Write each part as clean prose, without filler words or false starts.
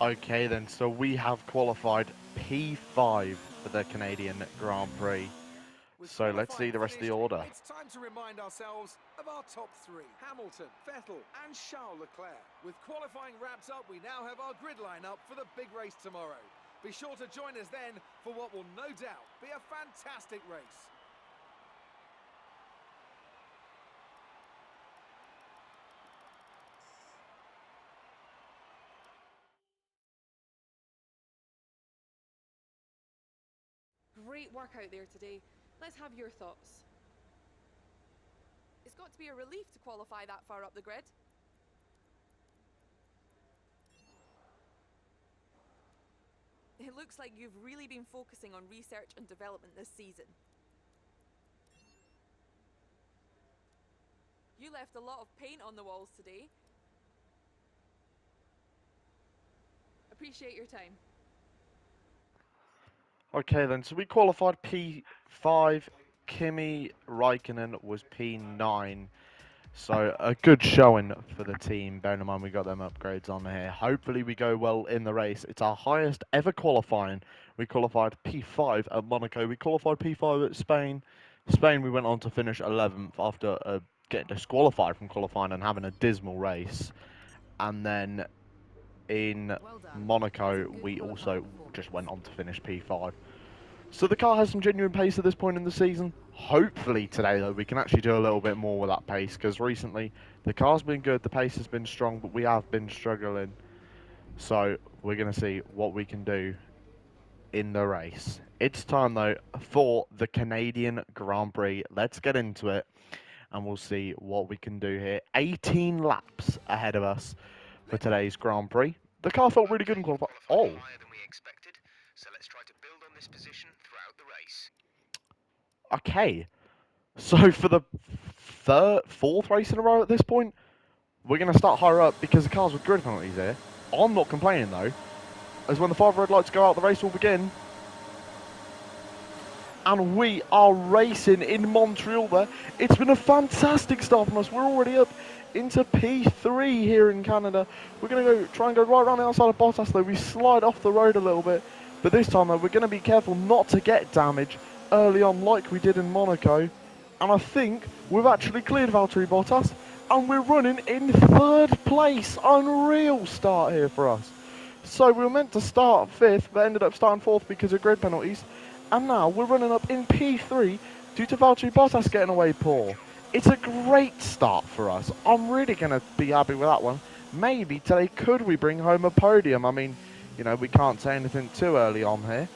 Okay then, so we have qualified P5 for the Canadian Grand Prix. With So let's see qualifying the rest of the finished, order. it's time to remind ourselves of our top three. Hamilton, Vettel and Charles Leclerc. With qualifying wrapped up, we now have our grid lineup for the big race tomorrow. Be sure to join us then for what will no doubt be a fantastic race. Great work out there today. Let's have your thoughts. It's got to be a relief to qualify that far up the grid. It looks like you've really been focusing on research and development this season. You left a lot of paint on the walls today. Appreciate your time. Okay then, so we qualified P5. Kimi Raikkonen was P9. So a good showing for the team. Bearing in mind we got them upgrades on here. Hopefully we go well in the race. It's our highest ever qualifying. We qualified P5 at Monaco. We qualified P5 at Spain. Spain we went on to finish 11th after getting disqualified from qualifying and having a dismal race. And then in Well done. That's a Monaco good we qualifying also performance. just went on to finish P5. So the car has some genuine pace at this point in the season. Hopefully today, though, we can actually do a little bit more with that pace, because recently the car's been good, the pace has been strong, but we have been struggling. So we're going to see what we can do in the race. It's time, though, for the Canadian Grand Prix. Let's get into it, and we'll see what we can do here. 18 laps ahead of us for today's Grand Prix. The car felt really good in Okay, you've qualifying. qualified Oh, higher than we expected, so let's try to build on this position throughout the race. okay. So for the fourth race in a row at this point, we're going to start higher up because the cars with grid penalties here. I'm not complaining though, as when the 5 red lights go out, the race will begin. And we are racing in Montreal there. It's been a fantastic start from us. We're already up into P3 here in Canada. We're going to try and go right around the outside of Bottas though. We slide off the road a little bit. But this time though, we're going to be careful not to get damage early on like we did in Monaco. And I think we've actually cleared Valtteri Bottas. And we're running in third place. Unreal start here for us. So we were meant to start fifth, but ended up starting fourth because of grid penalties. And now we're running up in P3 due to Valtteri Bottas getting away poor. It's a great start for us. I'm really going to be happy with that one. Maybe today could we bring home a podium? I mean, you know, we can't say anything too early on here.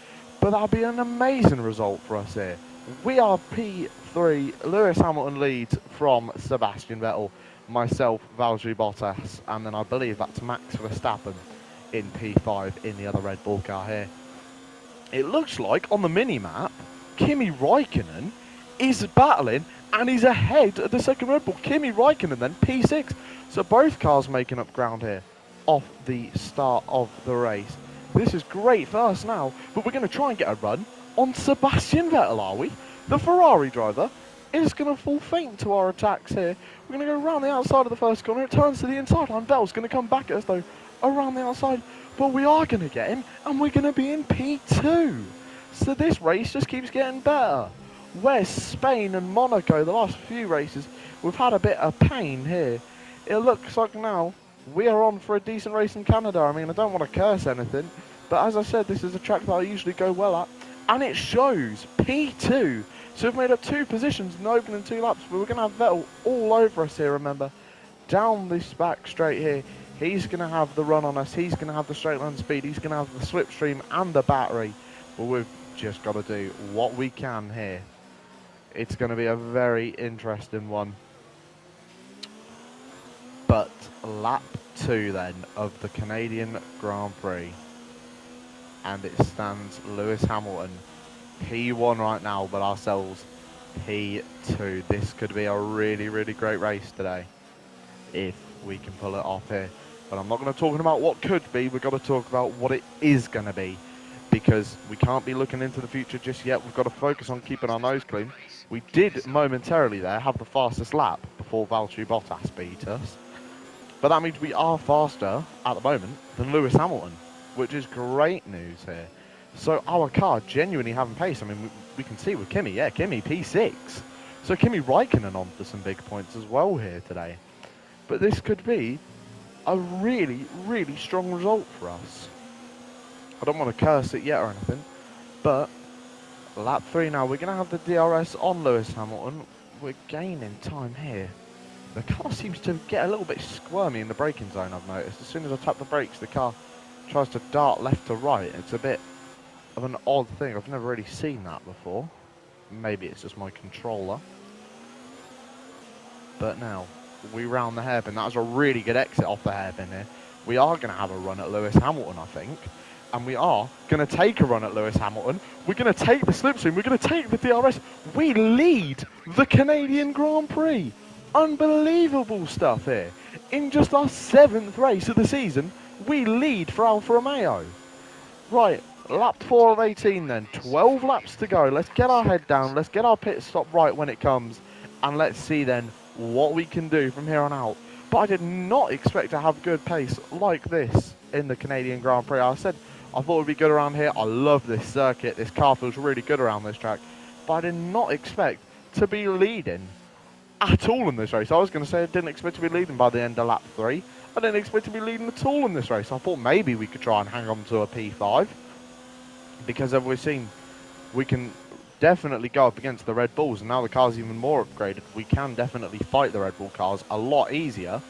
But that'd be an amazing result for us here. We are P3. Lewis Hamilton leads from Sebastian Vettel, myself, Valtteri Bottas, and then I believe that's Max Verstappen in P5 in the other Red Bull car here. It looks like on the mini-map, Kimi Raikkonen is battling and he's ahead of the second Red Bull. Kimi Raikkonen then P6. So both cars making up ground here off the start of the race. This is great for us now, but we're going to try and get a run on Sebastian Vettel, are we? The Ferrari driver is going to fall faint to our attacks here. We're going to go around the outside of the first corner. It turns to the inside line. Vettel's going to come back at us though around the outside. But we are going to get him, and we're going to be in P2. So this race just keeps getting better. Whereas Spain and Monaco, the last few races, we've had a bit of pain here. It looks like now we are on for a decent race in Canada. I mean, I don't want to curse anything, but as I said, this is a track that I usually go well at. And it shows P2. So we've made up 2 positions in the opening 2 laps, but we're going to have Vettel all over us here, remember. Down this back straight here. He's going to have the run on us. He's going to have the straight line speed. He's going to have the slipstream and the battery. But we've just got to do what we can here. It's going to be a very interesting one. But lap 2 then of the Canadian Grand Prix. And it stands Lewis Hamilton P1 right now, but ourselves P2. This could be a really, really great race today if we can pull it off here. But I'm not going to talk about what could be. We've got to talk about what it is going to be, because we can't be looking into the future just yet. We've got to focus on keeping our nose clean. We did momentarily there have the fastest lap before Valtteri Bottas beat us. But that means we are faster at the moment than Lewis Hamilton. which is great news here. So our car genuinely having pace. I mean, we can see with Kimi, yeah, Kimi P6. So Kimi Raikkonen on for some big points as well here today. But this could be a really, really strong result for us. I don't want to curse it yet or anything, but lap 3 now, we're going to have the DRS on Lewis Hamilton. We're gaining time here. The car seems to get a little bit squirmy in the braking zone, I've noticed. As soon as I tap the brakes, the car tries to dart left to right. It's a bit of an odd thing. I've never really seen that before. Maybe it's just my controller. But now, we round the hairpin. That was a really good exit off the hairpin here. We are going to have a run at Lewis Hamilton, I think. And we are going to take a run at Lewis Hamilton. We're going to take the slipstream. We're going to take the DRS. We lead the Canadian Grand Prix. Unbelievable stuff here. In just our 7th race of the season, we lead for Alfa Romeo. Right, lap 4 of 18 then. 12 laps to go. Let's get our head down. Let's get our pit stop right when it comes. And let's see then what we can do from here on out. But I did not expect to have good pace like this in the Canadian Grand Prix. I said I thought it would be good around here. I love this circuit. This car feels really good around this track. But I did not expect to be leading at all in this race. I was going to say I didn't expect to be leading by the end of lap 3. I didn't expect to be leading at all in this race. I thought maybe we could try and hang on to a P5. Because as we've seen, we can definitely go up against the Red Bulls. And now the car's even more upgraded. We can definitely fight the Red Bull cars a lot easier.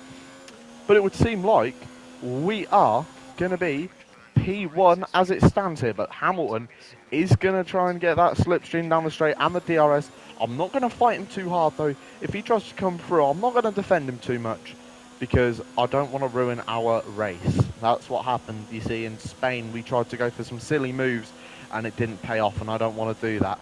But it would seem like we are going to be P1 as it stands here. But Hamilton is going to try and get that slipstream down the straight and the DRS. I'm not going to fight him too hard though. If he tries to come through, I'm not going to defend him too much because I don't want to ruin our race. That's what happened, you see, in Spain. We tried to go for some silly moves and it didn't pay off, and I don't want to do that.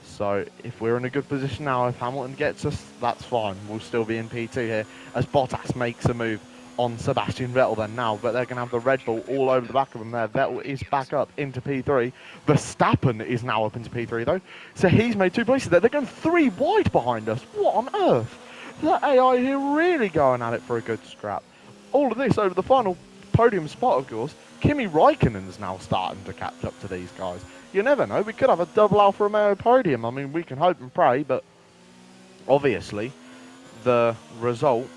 So if we're in a good position now, if Hamilton gets us, that's fine. We'll still be in P2 here as Bottas makes a move on Sebastian Vettel then now, but they're going to have the Red Bull all over the back of them there. Vettel is back up into P3. Verstappen is now up into P3 though, so he's made 2 places there. They're going 3 wide behind us. What on earth? The AI here really going at it for a good scrap. All of this over the final podium spot, of course. Kimi Raikkonen's now starting to catch up to these guys. You never know, we could have a double Alfa Romeo podium. I mean, we can hope and pray, but obviously the result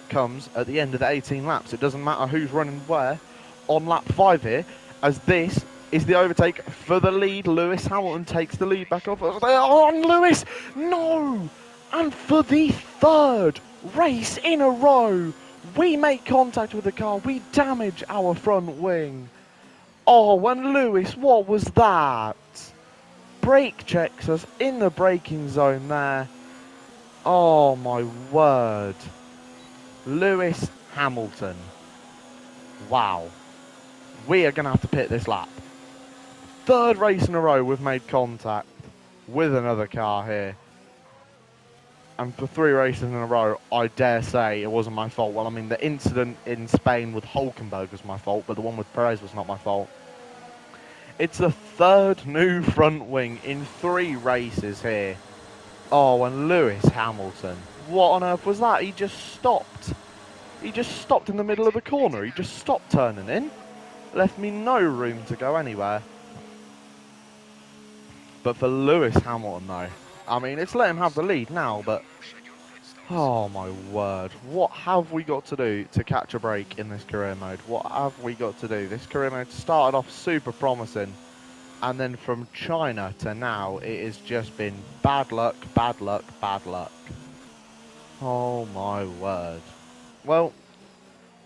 comes at the end of the 18 laps. It doesn't matter who's running where on lap 5 here, as this is the overtake for the lead. Lewis Hamilton takes the lead back off. On Lewis! No! And for the 3rd race in a row, we make contact with the car. We damage our front wing. Oh, and Lewis, what was that? Brake checks us in the braking zone there. Oh, my word. Lewis Hamilton. Wow. We are going to have to pit this lap. 3rd race in a row we've made contact with another car here. And for 3 races in a row, I dare say it wasn't my fault. Well, I mean, the incident in Spain with Hulkenberg was my fault, but the one with Perez was not my fault. It's the 3rd new front wing in 3 races here. Oh, and Lewis Hamilton. What on earth was that? He just stopped. He just stopped in the middle of the corner. He just stopped turning in. Left me no room to go anywhere. But for Lewis Hamilton, though, I mean, it's let him have the lead now, but oh my word. What have we got to do to catch a break in this career mode? What have we got to do? This career mode started off super promising, and then from China to now, it has just been bad luck, bad luck, bad luck. Oh my word. Well,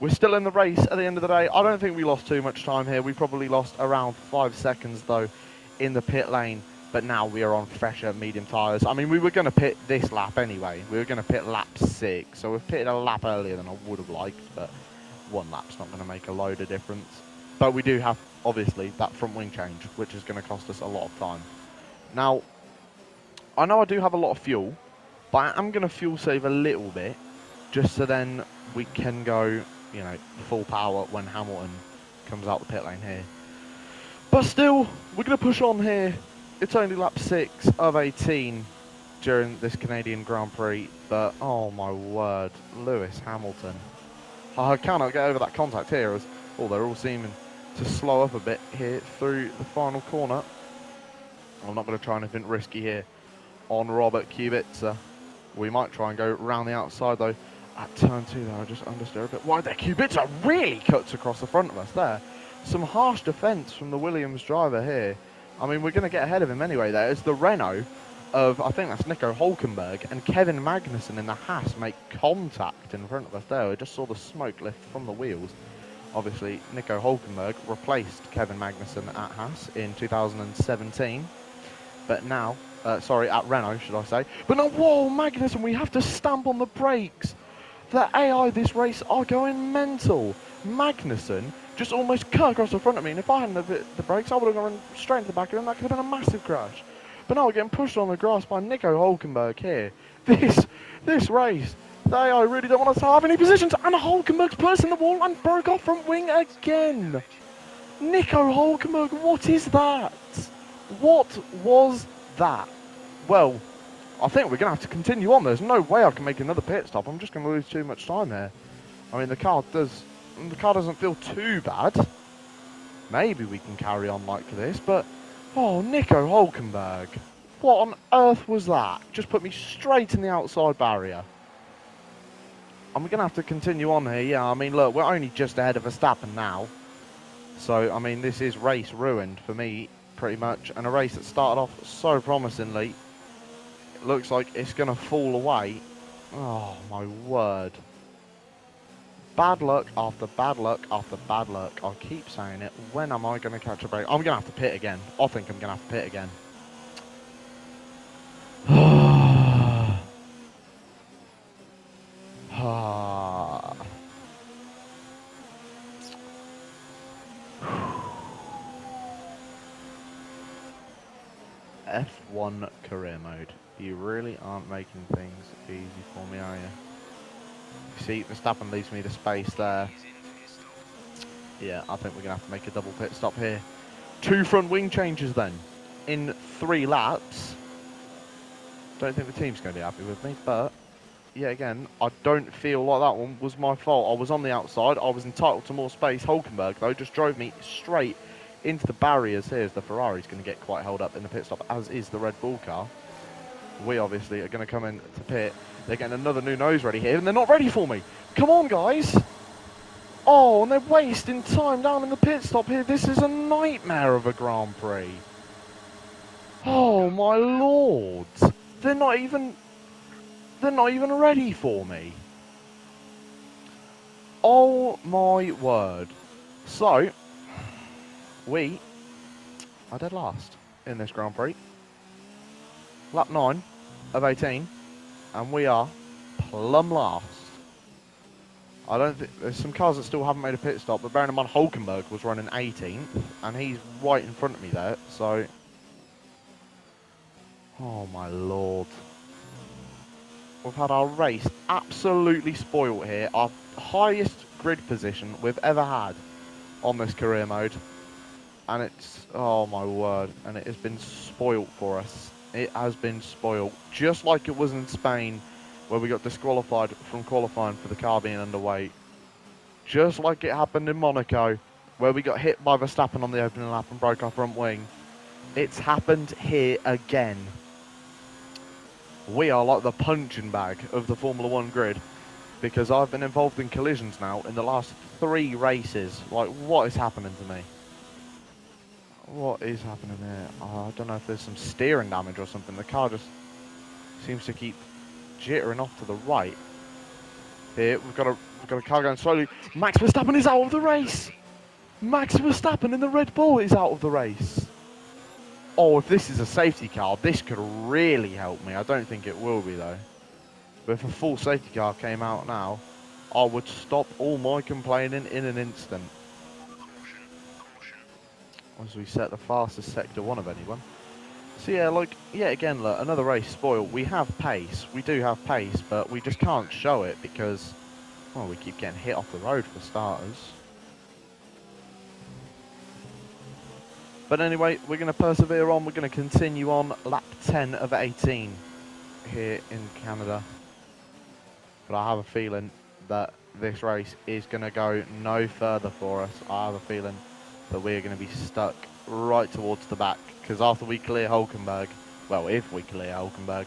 we're still in the race at the end of the day. I don't think we lost too much time here. We probably lost around 5 seconds, though, in the pit lane. But now we are on fresher medium tyres. I mean, we were going to pit this lap anyway. We were going to pit lap 6. So we've pitted a lap earlier than I would have liked. But 1 lap's not going to make a load of difference. But we do have, obviously, that front wing change, which is going to cost us a lot of time. Now, I know I do have a lot of fuel. But I am going to fuel save a little bit. Just so then we can go, you know, full power when Hamilton comes out the pit lane here. But still, we're going to push on here. It's only lap 6 of 18 during this Canadian Grand Prix, but oh my word, Lewis Hamilton. I cannot get over that contact here as, oh, they're all seeming to slow up a bit here through the final corner. I'm not going to try anything risky here on Robert Kubica. We might try and go round the outside though. At turn 2 there, I just understeer a bit wide there. Kubica really cuts across the front of us there. Some harsh defence from the Williams driver here. I mean, we're going to get ahead of him anyway there. It's the Renault of, I think that's Nico Hulkenberg, and Kevin Magnussen in the Haas make contact in front of us there. We just saw the smoke lift from the wheels. Obviously, Nico Hulkenberg replaced Kevin Magnussen at Haas in 2017. But now, at Renault, should I say. But now, whoa, Magnussen, we have to stamp on the brakes. The AI this race are going mental. Magnussen just almost cut across the front of me, and if I hadn't hit the brakes, I would have gone straight into the back of him. That could have been a massive crash. But now we're getting pushed on the grass by Nico Hulkenberg here. This race, the AI really don't want us to have any positions, and Hulkenberg's put us in the wall and broke off front wing again. Nico Hulkenberg, what is that? What was that? Well, I think we're going to have to continue on. There's no way I can make another pit stop. I'm just going to lose too much time here. I mean, the car doesn't feel too bad. Maybe we can carry on like this, but oh, Nico Hulkenberg, what on earth was that? Just put me straight in the outside barrier. And we're going to have to continue on here. Yeah, I mean, look, we're only just ahead of Verstappen now. So, I mean, this is race ruined for me, pretty much. And a race that started off so promisingly, it looks like it's going to fall away. Oh, my word. Bad luck after bad luck after bad luck. I keep saying it. When am I going to catch a break? I'm going to have to pit again. I think I'm going to have to pit again. F1 career mode. You really aren't making things easy for me, are you? You see, Verstappen leaves me the space there. Yeah, I think we're going to have to make a double pit stop here. 2 front wing changes then, in 3 laps. Don't think the team's going to be happy with me, but yeah, again, I don't feel like that one was my fault. I was on the outside, I was entitled to more space. Hulkenberg, though, just drove me straight into the barriers here, as the Ferrari's going to get quite held up in the pit stop, as is the Red Bull car. We obviously are going to come in to pit. They're getting another new nose ready here, and they're not ready for me. Come on, guys. Oh, and they're wasting time down in the pit stop here. This is a nightmare of a Grand Prix. Oh, my lord. They're not even ready for me. Oh, my word. So, we are dead last in this Grand Prix. Lap 9 of 18, and we are plumb last. I don't think there's some cars that still haven't made a pit stop, but bearing in mind Hulkenberg was running 18th, and he's right in front of me there. So, oh my lord, we've had our race absolutely spoilt here. Our highest grid position we've ever had on this career mode, and it's, oh my word, and it has been spoilt for us. It has been spoiled, just like it was in Spain, where we got disqualified from qualifying for the car being underweight. Just like it happened in Monaco, where we got hit by Verstappen on the opening lap and broke our front wing. It's happened here again. We are like the punching bag of the Formula 1 grid, because I've been involved in collisions now in the last 3 races. Like, what is happening to me? What is happening here? Oh, I don't know if there's some steering damage or something. The car just seems to keep jittering off to the right. Here, we've got a car going slowly. Max Verstappen is out of the race. Max Verstappen in the Red Bull is out of the race. Oh, if this is a safety car, this could really help me. I don't think it will be, though. But if a full safety car came out now, I would stop all my complaining in an instant. As we set the fastest Sector 1 of anyone. So yeah, like, yet again, look, another race spoiled. We have pace. We do have pace, but we just can't show it because, well, we keep getting hit off the road for starters. But anyway, we're going to persevere on. We're going to continue on lap 10 of 18 here in Canada. But I have a feeling that this race is going to go no further for us. I have a feeling that we are going to be stuck right towards the back, because after we clear Hulkenberg, well, if we clear Hulkenberg,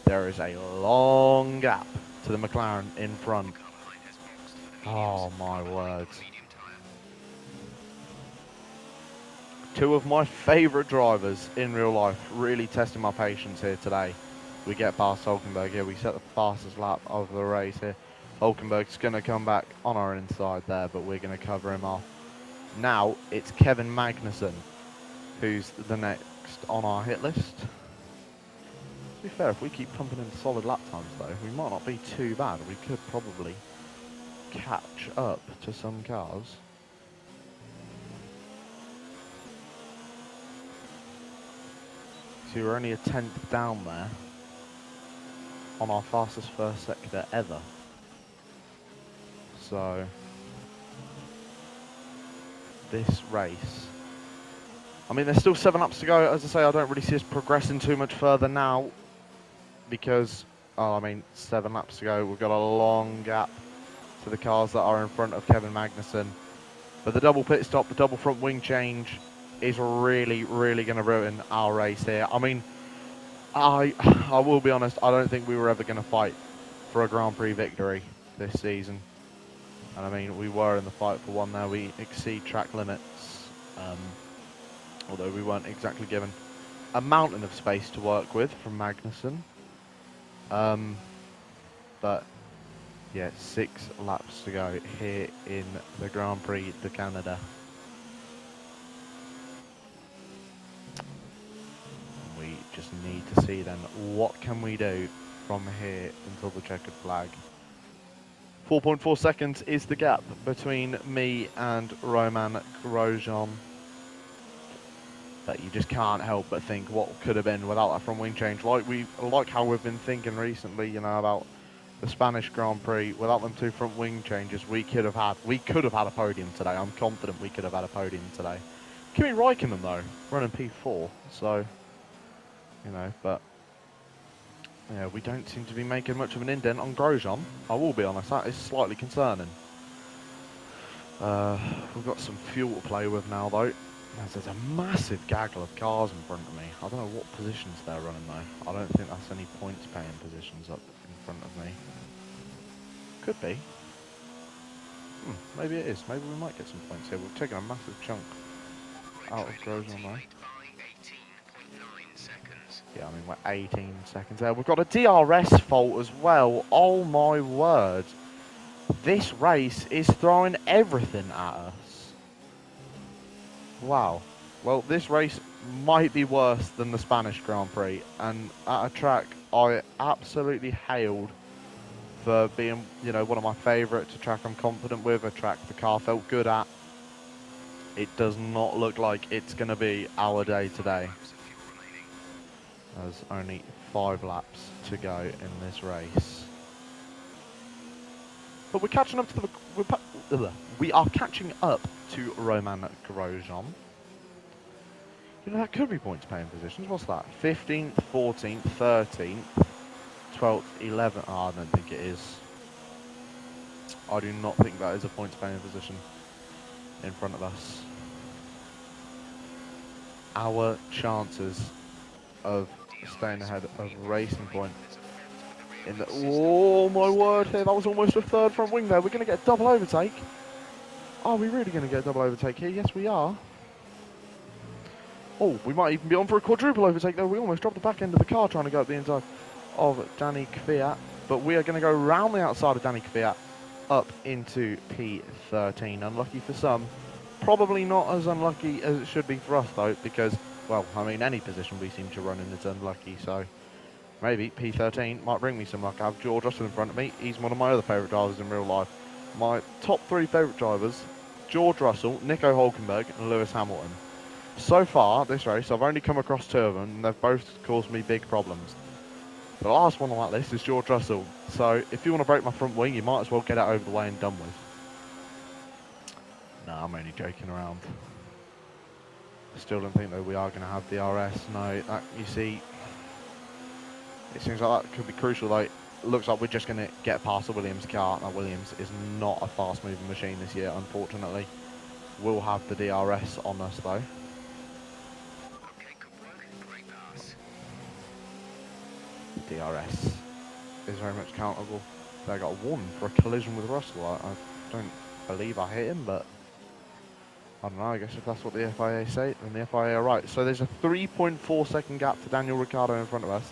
there is a long gap to the McLaren in front. Car behind has boxed for the mediums. Oh my Line words. for the medium tyre. Two of my favourite drivers in real life really testing my patience here today. We get past Hulkenberg here, we set the fastest lap of the race here. Hulkenberg's going to come back on our inside there, but we're going to cover him off. Now it's Kevin Magnussen who's the next on our hit list. To be fair, if we keep pumping in solid lap times though, we might not be too bad. We could probably catch up to some cars. So we're only a tenth down there on our fastest first sector ever. So this race, I mean, there's still 7 laps to go. As I say, I don't really see us progressing too much further now because, I mean, 7 laps to go. We've got a long gap to the cars that are in front of Kevin Magnussen. But the double pit stop, the double front wing change is really, really going to ruin our race here. I mean, I will be honest, I don't think we were ever going to fight for a Grand Prix victory this season. And I mean, we were in the fight for one there. We exceed track limits, although we weren't exactly given a mountain of space to work with from Magnussen. But yeah, 6 laps to go here in the Grand Prix de Canada. We just need to see then what can we do from here until the checkered flag. 4.4 seconds is the gap between me and Romain Grosjean. But you just can't help but think what could have been without that front wing change. Like how we've been thinking recently, you know, about the Spanish Grand Prix. Without them 2 front wing changes, we could have had a podium today. I'm confident we could have had a podium today. Kimi Räikkönen though, running P4, so you know, but yeah, we don't seem to be making much of an indent on Grosjean. I will be honest, that is slightly concerning. We've got some fuel to play with now though. There's a massive gaggle of cars in front of me. I don't know what positions they're running though. I don't think that's any points paying positions up in front of me. Could be. Maybe it is. Maybe we might get some points here. We've taken a massive chunk out of Grosjean though. Yeah, I mean, we're 18 seconds there. We've got a DRS fault as well. Oh my word. This race is throwing everything at us. Wow. Well, this race might be worse than the Spanish Grand Prix. And at a track I absolutely hailed for being, you know, one of my favourites, a track I'm confident with, a track the car felt good at. It does not look like it's going to be our day today. There's only 5 laps to go in this race. But we're catching up to we are catching up to Romain Grosjean. You know, that could be points paying positions. What's that? 15th, 14th, 13th, 12th, 11th. Oh, I don't think it is. I do not think that is a points paying position in front of us. Our chances of staying ahead of Racing Point in the, oh my word, here, that was almost a 3rd front wing there. We're going to get a double overtake. Are we really going to get a double overtake here? Yes, we are. Oh, we might even be on for a quadruple overtake though. We almost dropped the back end of the car trying to go up the inside of Danny Kvyat. But we are going to go round the outside of Danny Kvyat up into P13. Unlucky for some. Probably not as unlucky as it should be for us though, because, well, I mean, any position we seem to run in is unlucky, so maybe P13 might bring me some luck. I have George Russell in front of me. He's one of my other favourite drivers in real life. My top 3 favourite drivers, George Russell, Nico Hulkenberg and Lewis Hamilton. So far, this race, I've only come across 2 of them, and they've both caused me big problems. The last one on that list is George Russell, so if you want to break my front wing, you might as well get it over the way and done with. No, I'm only joking around. Still don't think that we are going to have DRS. No, that, you see, it seems like that could be crucial though. It looks like we're just going to get past the Williams car. Now, Williams is not a fast moving machine this year, unfortunately. will have the DRS on us though. Okay, good work. Great pass. DRS is very much countable. They got one for a collision with Russell. I don't believe I hit him, but I don't know. I guess if that's what the FIA say, then the FIA are right. So there's a 3.4 second gap to Daniel Ricciardo in front of us,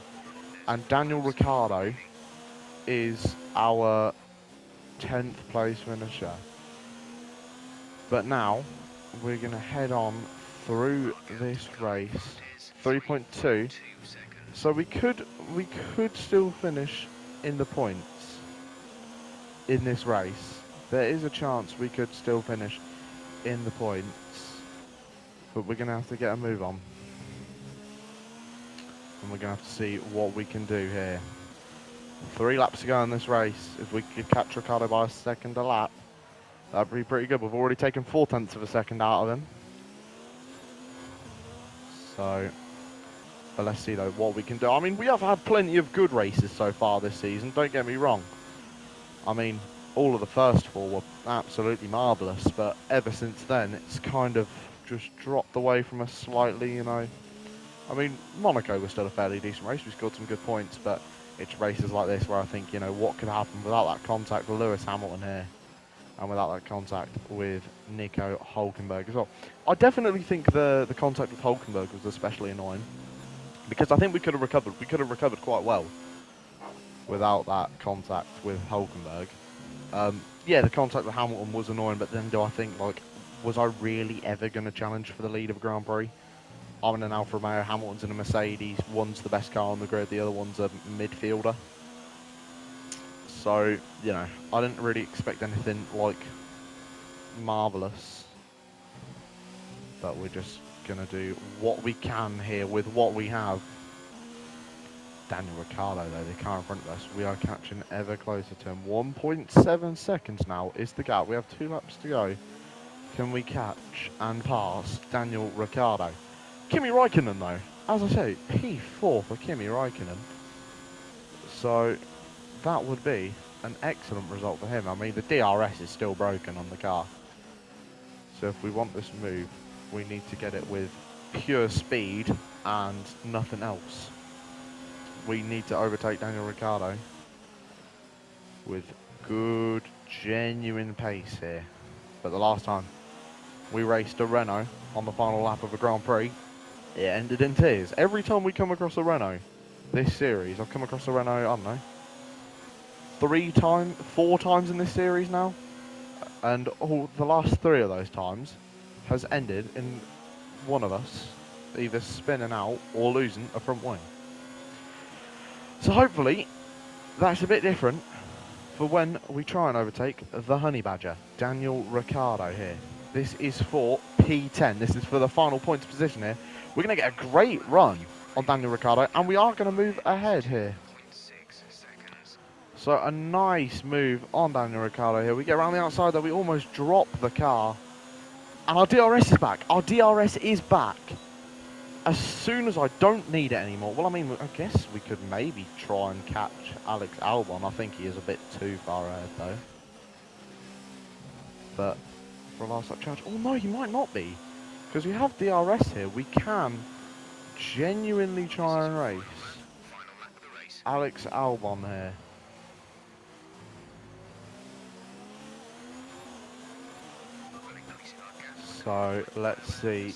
and Daniel Ricciardo is our 10th place finisher. But now we're going to head on through this race. 3.2. 2 seconds. So we could still finish in the points in this race. There is a chance we could still finish in the points, but we're going to have to get a move on. And we're going to have to see what we can do here. 3 laps to go in this race. If we could catch Ricciardo by a second a lap, that'd be pretty good. We've already taken 0.4 of a second out of him. So, but let's see though what we can do. I mean, we have had plenty of good races so far this season, don't get me wrong. I mean, all of the first 4 were absolutely marvellous, but ever since then, it's kind of just dropped away from us slightly, you know. I mean, Monaco was still a fairly decent race. We scored some good points, but it's races like this where I think, you know, what could happen without that contact with Lewis Hamilton here, and without that contact with Nico Hülkenberg as well. I definitely think the contact with Hülkenberg was especially annoying, because I think we could have recovered. We could have recovered quite well without that contact with Hülkenberg. Yeah, the contact with Hamilton was annoying, but then do I think, like, was I really ever going to challenge for the lead of a Grand Prix? I'm in an Alfa Romeo, Hamilton's in a Mercedes. One's the best car on the grid, the other one's a midfielder. So, you know, I didn't really expect anything, like, marvellous. But we're just going to do what we can here with what we have. Daniel Ricciardo, though, the car in front of us, we are catching ever closer to him. 1.7 seconds now is the gap. We have 2 laps to go. Can we catch and pass Daniel Ricciardo? Kimi Raikkonen, though, as I say, P4 for Kimi Raikkonen. So that would be an excellent result for him. I mean, the DRS is still broken on the car. So if we want this move, we need to get it with pure speed and nothing else. We need to overtake Daniel Ricciardo with good, genuine pace here. But the last time we raced a Renault on the final lap of a Grand Prix, it ended in tears. Every time we come across a Renault this series, I've come across a Renault, I don't know, 4 times in this series now, and all the last 3 of those times has ended in one of us either spinning out or losing a front wing. So hopefully that's a bit different for when we try and overtake the Honey Badger, Daniel Ricciardo here. This is for P10. This is for the final points position here. We're going to get a great run on Daniel Ricciardo, and we are going to move ahead here. 0.6 seconds. So a nice move on Daniel Ricciardo here. We get around the outside, though. We almost drop the car. And our DRS is back. Our DRS is back. As soon as I don't need it anymore. Well, I mean, I guess we could maybe try and catch Alex Albon. I think he is a bit too far ahead, though. But for a last lap charge. Oh, no, he might not be. Because we have DRS here. We can genuinely try and race Final lap of the race. Alex Albon here. So let's see.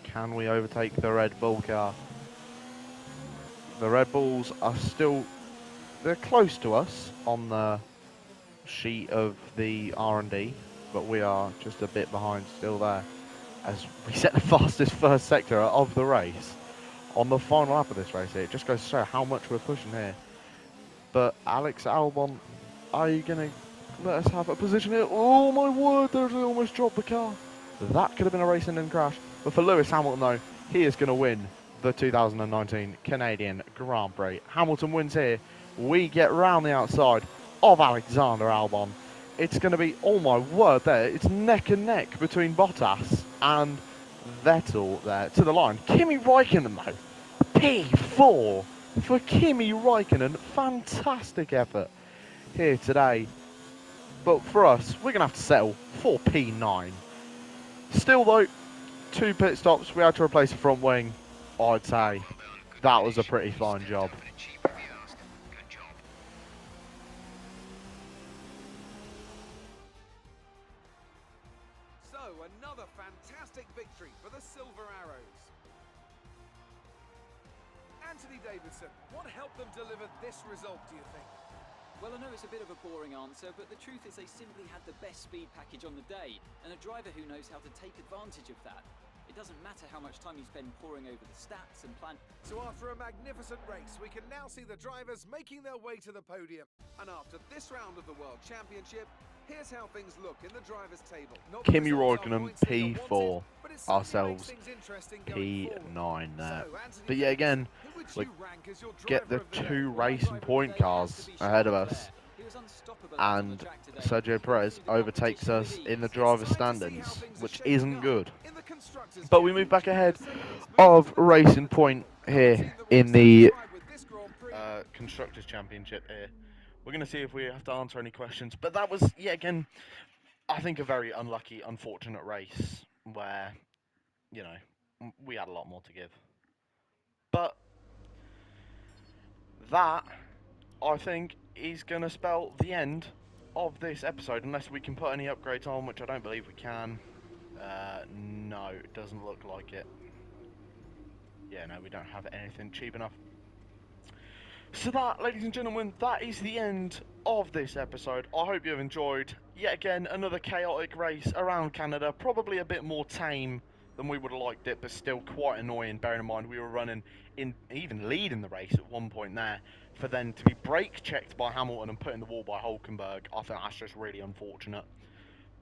Can we overtake the Red Bull car? The Red Bulls are still, they're close to us on the sheet of the R&D, but we are just a bit behind still there, as we set the fastest first sector of the race on the final lap of this race here. It just goes to show how much we're pushing here. But Alex Albon, are you going to let us have a position here? Oh my word, there's almost dropped the car. That could have been a race-ending crash. But for Lewis Hamilton, though, he is going to win the 2019 Canadian Grand Prix. Hamilton wins here. We get round the outside of Alexander Albon. It's going to be, oh my word, there. It's neck and neck between Bottas and Vettel there to the line. Kimi Raikkonen, though, P4 for Kimi Raikkonen. Fantastic effort here today. But for us, we're going to have to settle for P9. Still though, 2 pit stops, we had to replace the front wing. I'd say that was a pretty fine job. So, another fantastic victory for the Silver Arrows. Anthony Davidson, what helped them deliver this result, do you think? Well, I know it's a bit of a boring answer, but the truth is they simply had the best speed package on the day, and a driver who knows how to take advantage of that. It doesn't matter how much time you spend poring over the stats and plan. So after a magnificent race, we can now see the drivers making their way to the podium. And after this round of the World Championship, here's how things look in the drivers' table. Not the Kimi results are Räikkönen points that you P4, wanted, but it certainly ourselves makes things interesting going forward. P9 there. So, Anthony But yeah, again, Davidson, who would like, you rank as your get the driver of the day? 2 Well, my racing driver point of the day has cars to be ahead of Charles us, Leclerc. He was unstoppable out on the and track today. Sergio He Perez concluded that overtakes competition us with in the ease. driver's It's time to see how standings, things are which shaping isn't up good. in the Constructors' But we move back ahead Mercedes of moving to the Racing top Point of the here team that in will the satisfied with this Grand Prix. Constructors' Championship here. We're going to see if we have to answer any questions. But that was, yet again, I think a very unlucky, unfortunate race where, you know, we had a lot more to give. But that, I think, is going to spell the end of this episode, unless we can put any upgrades on, which I don't believe we can. No, it doesn't look like it. Yeah, no, we don't have anything cheap enough. So that, ladies and gentlemen, that is the end of this episode. I hope you have enjoyed, yet again, another chaotic race around Canada. Probably a bit more tame than we would have liked it, but still quite annoying, bearing in mind we were running in, even leading the race at one point there, for then to be brake checked by Hamilton and put in the wall by Hulkenberg. I think that's just really unfortunate.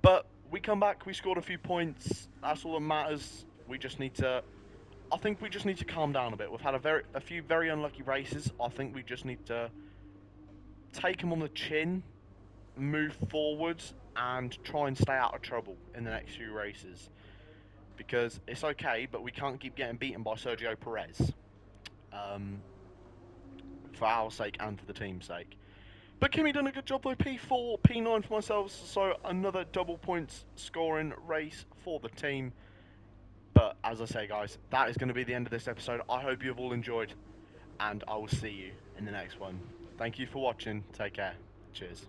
But we come back, we scored a few points, that's all that matters. We just need to... I think we just need to calm down a bit. We've had a few very unlucky races. I think we just need to take them on the chin, move forwards, and try and stay out of trouble in the next few races. Because it's okay, but we can't keep getting beaten by Sergio Perez. For our sake and for the team's sake. But Kimi done a good job though. P4, P9 for myself. So another double points scoring race for the team. But as I say, guys, that is going to be the end of this episode. I hope you have all enjoyed, and I will see you in the next one. Thank you for watching. Take care. Cheers.